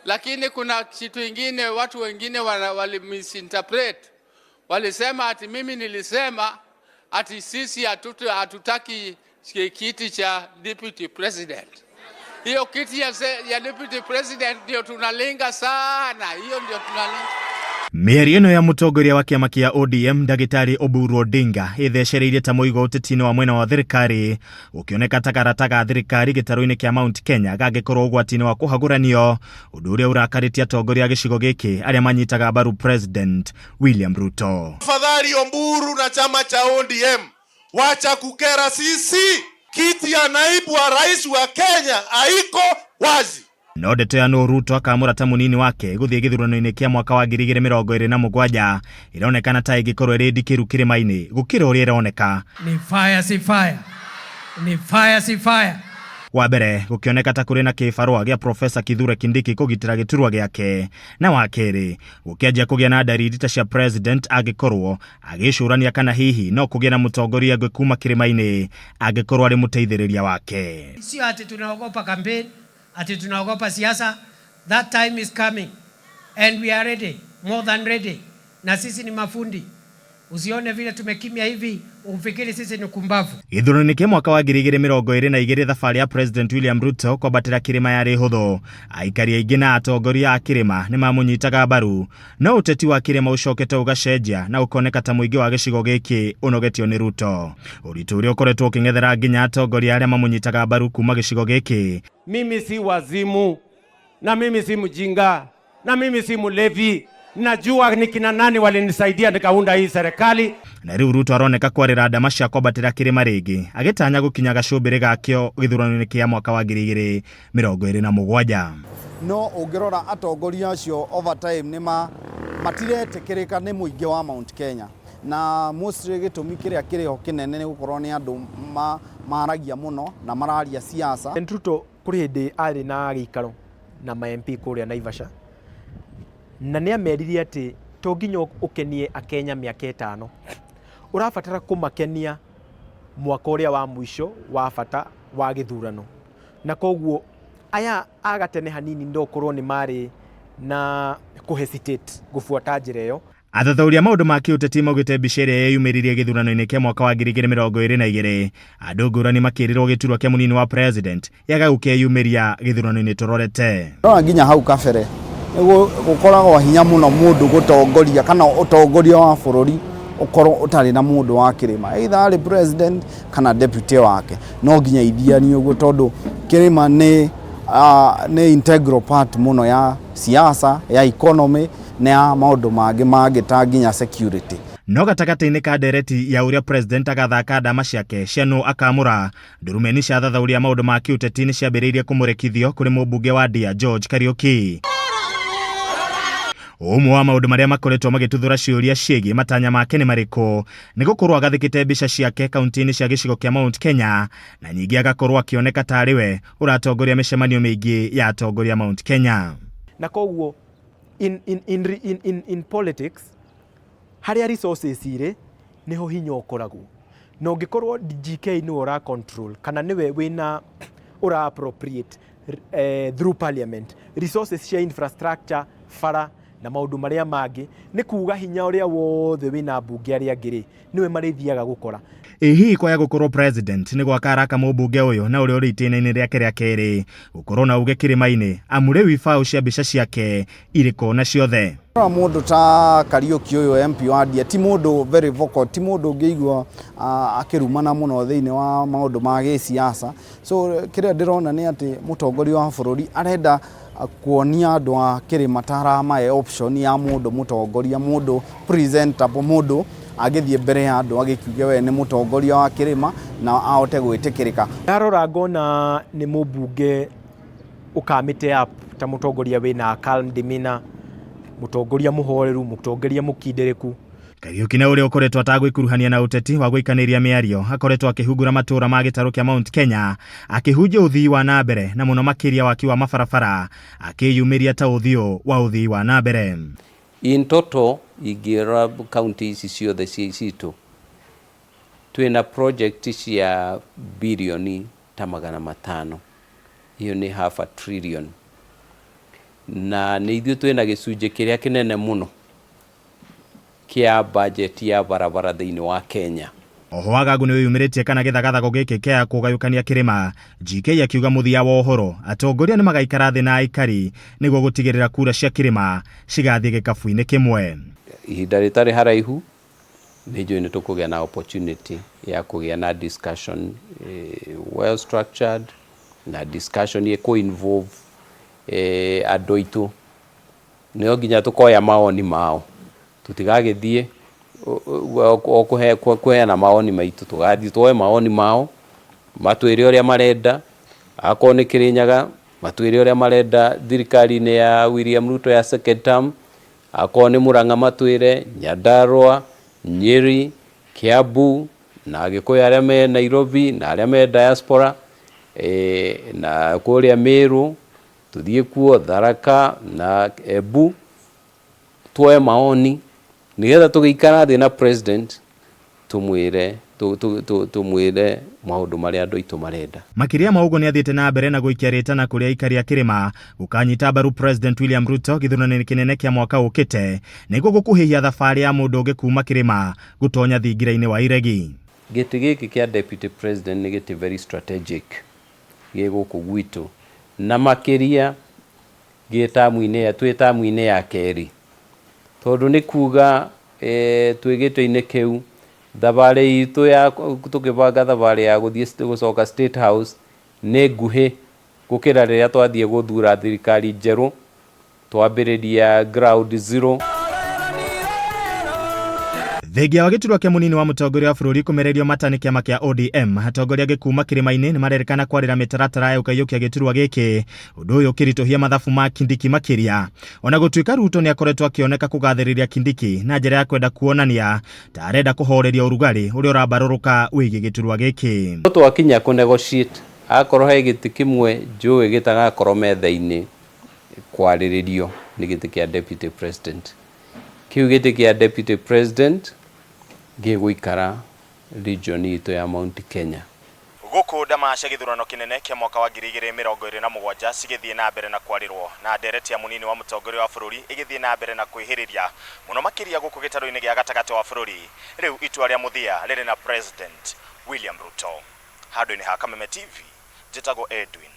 lakini kuna kitu kingine watu wengine wali misinterpret. Walisema ati mimi nilisema ati sisi hatutaki kiti cha deputy president. Hiyo kiti ya deputy president ndio tunalenga sana, hiyo ndio tunalenga. Mĩario ĩno ya mũtongoria wa kĩama kĩa ODM Ndagĩtarĩ Oburu Odinga ĩthecereirie ta mũigo ũteti-inĩ wa mwena wa thirikari, gũkĩoneka ta karata ga thirikari gĩtarũ-inĩ kĩa Mount Kenya gangĩkorwo ũgwati-inĩ wa kũhagũranio, ũndũ ũrĩa ũrakarĩtie atongoria a gĩcigo gĩkĩ arĩa manyitaga mbaru President William Ruto. Tafadhali Oburu na chama cha ODM, wacha kukera sisi. Kiti ya naibu wa rais wa Kenya haiko wazi. No ndeto ya Ruto akamũra ta mũnini wake gũthiĩ gĩthurano-inĩ kĩa mwaka wa 2027 ĩronekana ta ĩngĩkorwo ĩrĩ ndikĩru kĩrĩma-inĩ gũkĩra ũrĩa ĩroneka. Ni fire si fire. Ni fire si fire. Wa mbere gũkĩoneka ta kũrĩ na kĩbarũa gĩa Profesa Kithure Kindiki kũgitĩra gĩturwa gĩake, na wa kerĩ gũkĩanjia kũgĩa na ndariri ta cia president angĩkorwo agĩcũrania kana hihi no kũgĩa na mũtongoria ngwe kuma kĩrĩma-inĩ angĩkorwo arĩ mũteithĩrĩria wake. Sio ati tunaogopa campaign, ati tunaogopa siasa. That time is coming and we are ready, more than ready. Na sisi ni mafundi. Usione vile tumekimya hivi ufikiri sisi ni kumbavu. Gĩthurano-inĩ kĩa mwaka wa 2022 thabarĩ ya President William Ruto kwambatĩra kĩrĩma yarĩ hũthũ. Aikari aingĩ na atongoria a kĩrĩma nĩ mamũnyitaga mbaru, no ũteti wa kĩrĩma ũcokete ũgacenjia na ũkoneka ta mũingĩ wa gĩcigo gĩkĩ ũnogetio nĩ Ruto. Ũritũ ũrĩa ũkoretwo ũkĩng'ethera nginya atongoria arĩa mamũnyitaga mbaru kuma gĩcigo gĩkĩ. Mimi si wazimu, na mimi si mjinga, na mimi si mlevi. Najua ni kina nani walinisaidia nikaunda hii serikali. Na rĩu Ruto aroneka kwarĩra ndama cia kwambatĩra kĩrĩma rĩngĩ, agĩtanya gũkinya gacũmbĩrĩ gakĩo gĩthurano-inĩ kĩa mwaka wa 2027. No ũngĩrora atongoria acio over time nĩ matiretĩkĩrĩka nĩ mũingĩ wa Mount Kenya, na mostly gĩtũmi kĩrĩa kĩrĩho kĩnene nĩ gũkorwo nĩ andũ maragia mũno na mararia siasa. Ruto kũrĩ hĩndĩ arĩ na gĩikaro na MP kũrĩa Naivasha, na nĩ ameririe atĩ to nginya ũkenie akenya mĩaka 5, ũrabatara kũmakenia mwaka ũrĩa wa mũico wa bata wa gĩthurano. Na koguo aya agatene hanini ndokorwo nĩ marĩ na kũhesitate gũbuata njĩra ĩyo. Athathauria maũndũ ma kĩũteti maugĩte mbica ĩrĩa yeyumĩririe gĩthurano-inĩ kĩa mwaka wa 2022 andũ ngũrani makĩrĩrwo gĩturwa kĩa mũnini wa president yaga gũkeyumĩria gĩthurano-inĩ tũrorete. No nginya hau kabere gũkoragwo hinya mũno mũndũ gũtongoria kana ũtongoria wa bũrũri ũkorwo ũtarĩ na mũndũ wa kĩrĩma, either arĩ president kana deputy wake. No nginya ithiani ũguo tondũ kĩrĩma nĩ integral part mũno ya siasa, ya economy na ya maũndũ mangĩ ta nginya security. No gatagatĩ-inĩ ka ndereti ya ũrĩa president agathaka ndama ciake cia nũ akamũra, ndurumeni cia thathauria maũndũ ma kĩũteti nĩ ciambĩrĩirie kũmũrekithio kũrĩ mũmbunge wa Ndia George Kariuki. Ũmwe wa maũndũ marĩa makoretwo magĩtuthũra ciũria ciĩgiĩ matanya make nĩ marĩkũ, nĩ gũkorwo agathĩkĩte mbica ciake kaunti-inĩ cia gĩcigo kĩa Mount Kenya, na nyingĩ agakorwo akĩoneka tarĩ we ũratongoria mĩcemanio mĩingĩ ya atongoria Mount Kenya. Na koguo in politics harĩa resources irĩ niho hinya ũkoragwo. Na ũngĩkorwo DGK nĩ ũra control kana nĩwe wĩna ũra appropriate through parliament resources cia infrastructure, fara na maũndũ marĩa mangĩ, nĩ kuuga hinya ũrĩa wothe wĩna mbunge arĩa angĩ niwe marĩthiaga gũkora. Hihi kwaya gũkorwo president nĩ gwaka araka mũmbunge ũyũ na ũrĩa ũrĩ itĩna-inĩ rĩake rĩa kerĩ gũkorwo na uge kĩrĩma-inĩ amure wibaũ cia mbica ciake irĩkũ na ciothe. Mũndũ ta Kariuki ũyũ MP wa Ndia ti mũndũ very vocal, ti mũndũ ũngĩigua akĩrumana mũno thĩinĩ wa maũndũ ma gĩsiasa. So kĩrĩa ndĩrona nĩ atĩ mũtongoria wa bũrũri arenda kuonia andũ a kĩrĩma taramae option ya mũndũ mũtongoria, mũndũ presentable, mũndũ agĩthiĩ mbere ya andũ agĩkiuge we nĩ mũtongoria wa kĩrĩma na ahote gwĩtĩkĩrĩka. Ndarora ngona nĩ mũmbunge ũkamĩte up ta mũtongoria wĩna calm demeanor, mũtongoria mũhoreru, mũtongoria mũkindĩrĩku. Kariuki na ũrĩa ũkoretwo atagwĩkuruhania na ũteti wa gũikanĩria mĩario akoretwo akĩhungura matũũra ma gĩtarũ kĩa Mount Kenya, akĩhunjia ũthii wa na mbere na mũno makĩria waki wa mabarabara, akĩyumĩria ta ũthiũ wa ũthii wa na mbere. In total ingĩra county ici ciothe citũ twĩna project cia bilioni ta 500, hiyo ni half a trillion. na nĩ ithuĩ twĩna gĩcunjĩ kĩrĩa kĩnene mũno kĩa budget ya barabara thĩinĩ wa Kenya. Oho Wagagu nĩwe yumĩrĩtie kana gĩthagathago gĩkĩ kĩa kũgayũkania kĩrĩma. GK akiuga mũthia wa ũhoro atongoria nĩ magaikara thĩ na aikari nĩguo gũtigĩrĩra kura cia kĩrĩma cigathiĩ gĩkabu-inĩ kĩmwe. Ihinda rĩtarĩ haraihu nĩ njũĩ nĩ tũkũgĩa na opportunity ya kũgĩa na discussion well structured, na discussion ĩkũ involve andũ aitũ. Nĩo nginya tũkoya mawoni mao, tutigagĩthiĩ kũheana mawoni maitũ, tũgathiĩ tuoe mawoni mao, matwĩre ũrĩa marenda. Akorwo nĩ Kĩrĩnyaga matwĩre ũrĩa marenda thirikari-inĩ ya William Ruto ya second term. Akorwo nĩ Murang'a matwĩre, Nyandarua, Nyeri, Kiambu, na Gĩkũyũ arĩa me Nairobi na arĩa me diaspora, na kũrĩa Meru tuthiĩ kuo, Tharaka na Embu, tuoe maoni nigetha tũgĩikara thĩ na president tumwĩre maũndũ marĩa andũ aitũ marenda. Makĩria ma ũguo nĩ athiĩte na mbere na gũikia rĩtana kũrĩ aikari a kĩrĩma gũkanyita mbaru President William Ruto gĩthurano-inĩ kĩnene kĩa mwaka ũkĩte nĩguo gũkuhĩhia thabarĩ ya mũndũ ũngĩ kuma kĩrĩma gũtonya thingira-inĩ wa iregi. Gĩtĩ gĩkĩ kĩa deputy president nĩ gĩtĩ very strategic gĩ gũkũ gwitũ, na makĩria twĩ tamu-inĩ ya kerĩ, tondũ nĩ kuga twĩ gĩtĩ-inĩ kĩu thabarĩ itũ ya tũkĩbanga thabarĩ ya gũcoka State House nĩ nguhĩ gũkĩra rĩrĩa twathiĩ gũthura thirikari njerũ twambĩrĩria ground zero. Thengia wa gĩturwa kĩa mũnini wa mũtongoria wa bũrũri kũmererio mata nĩ kĩama kĩa ODM, atongoria angĩ kuma kĩrĩma-inĩ nĩ marerĩkana kwarĩra mĩtaratara ya gũkaiũkia gĩturwa gĩkĩ, ũndũ ũyũ ũkĩritũhia mathabu ma Kindiki makĩria. Ona gũtuĩka Ruto nĩ akoretwo akĩoneka kũgathĩrĩria Kindiki na njĩra ya kwenda kuonania ta arenda kũhoreria ũrugarĩ ũrĩa ũrambarũrũka wĩgiĩ gĩturwa gĩkĩ. Twakinya kũ negotiate, akorwo he gĩtĩ kĩmwe njũĩ gĩtagakorwo metha-inĩ kwarĩrĩrio nĩ gĩtĩ kĩa deputy president. Kĩu gĩtĩ kĩa deputy president gĩgũikara region itũ ya Mount Kenya. Gũkũ ndamaca gĩthurano kĩnene kĩa mwaka wa 2027 cigĩthiĩ na mbere na kwarĩrwo, na ndereti ya mũnini wa mũtongoria wa bũrũri igĩthiĩ na mbere na kwĩhĩrĩria mũno makĩria gũkũ gĩtarũ-inĩ gĩa gatagatĩ wa bũrũri. Rĩu itua rĩa mũthia rĩrĩ na President William Ruto. Handũ-inĩ ha Kameme TV, njĩtagwo Edwin